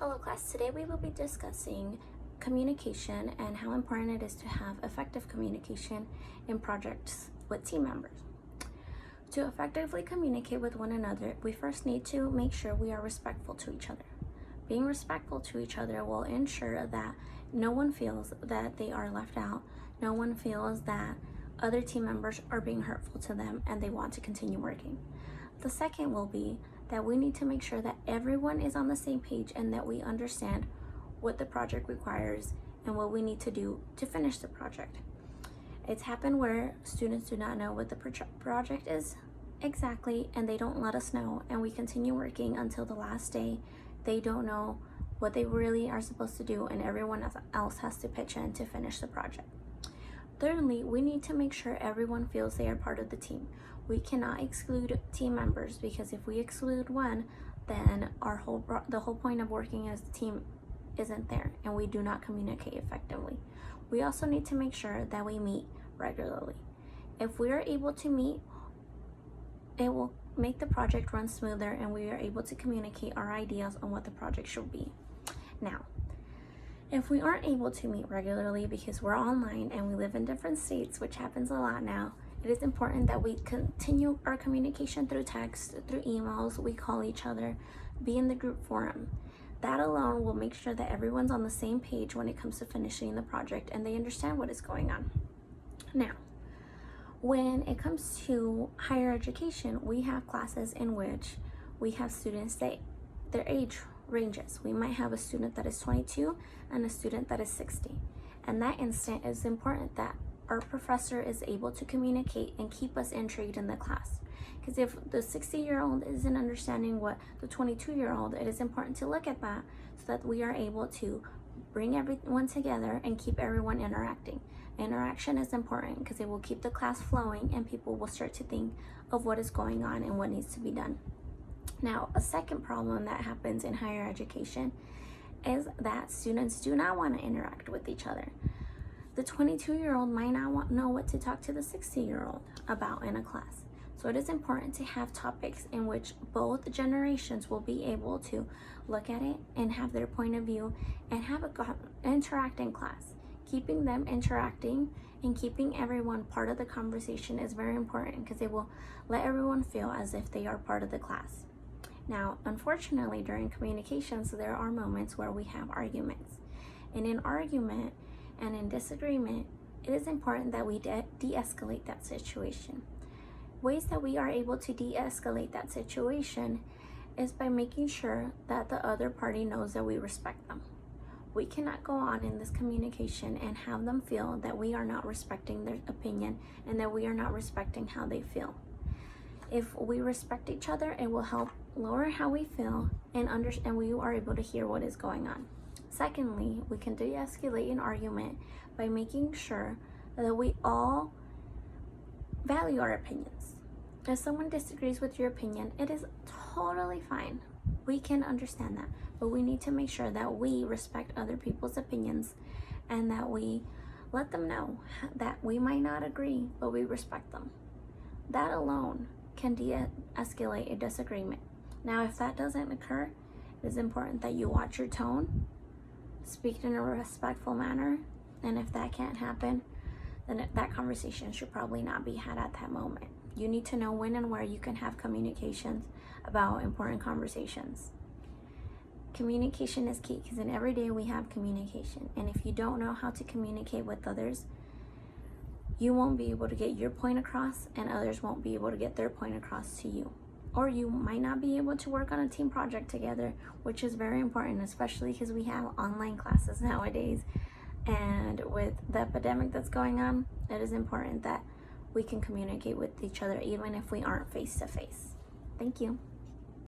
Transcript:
Hello class, today we will be discussing communication and how important it is to have effective communication in projects with team members. To effectively communicate with one another, we first need to make sure we are respectful to each other. Being respectful to each other will ensure that no one feels that they are left out, no one feels that other team members are being hurtful to them and they want to continue working. The second will be that we need to make sure that everyone is on the same page and that we understand what the project requires and what we need to do to finish the project. It's happened where students do not know what the project is exactly and they don't let us know, and we continue working until the last day. They don't know what they really are supposed to do and everyone else has to pitch in to finish the project. Thirdly, we need to make sure everyone feels they are part of the team. We cannot exclude team members, because if we exclude one, then the whole point of working as a team isn't there and we do not communicate effectively. We also need to make sure that we meet regularly. If we are able to meet, it will make the project run smoother and we are able to communicate our ideas on what the project should be. Now, if we aren't able to meet regularly because we're online and we live in different states, which happens a lot now, it is important that we continue our communication through text, through emails, we call each other, be in the group forum. That alone will make sure that everyone's on the same page when it comes to finishing the project and they understand what is going on. Now, when it comes to higher education, we have classes in which we have students that their age ranges. We might have a student that is 22 and a student that is 60. And that instant is important that our professor is able to communicate and keep us intrigued in the class. Because if the 60-year-old isn't understanding what the 22-year-old, it is important to look at that so that we are able to bring everyone together and keep everyone interacting. Interaction is important because it will keep the class flowing and people will start to think of what is going on and what needs to be done. Now, a second problem that happens in higher education is that students do not want to interact with each other. The 22-year-old might not know what to talk to the 60-year-old about in a class. So it is important to have topics in which both generations will be able to look at it and have their point of view and have an interacting class. Keeping them interacting and keeping everyone part of the conversation is very important because it will let everyone feel as if they are part of the class. Now, unfortunately, during communications, there are moments where we have arguments. And in argument and in disagreement, it is important that we de-escalate that situation. Ways that we are able to de-escalate that situation is by making sure that the other party knows that we respect them. We cannot go on in this communication and have them feel that we are not respecting their opinion and that we are not respecting how they feel. If we respect each other, it will help lower how we feel and we are able to hear what is going on. Secondly, we can de-escalate an argument by making sure that we all value our opinions. If someone disagrees with your opinion, it is totally fine. We can understand that, but we need to make sure that we respect other people's opinions and that we let them know that we might not agree, but we respect them. That alone can de-escalate a disagreement. Now, if that doesn't occur, it is important that you watch your tone, speak in a respectful manner, and if that can't happen, then that conversation should probably not be had at that moment. You need to know when and where you can have communications about important conversations. Communication is key because in every day we have communication, and if you don't know how to communicate with others, you won't be able to get your point across and others won't be able to get their point across to you. Or you might not be able to work on a team project together, which is very important, especially because we have online classes nowadays. And with the epidemic that's going on, it is important that we can communicate with each other even if we aren't face to face. Thank you.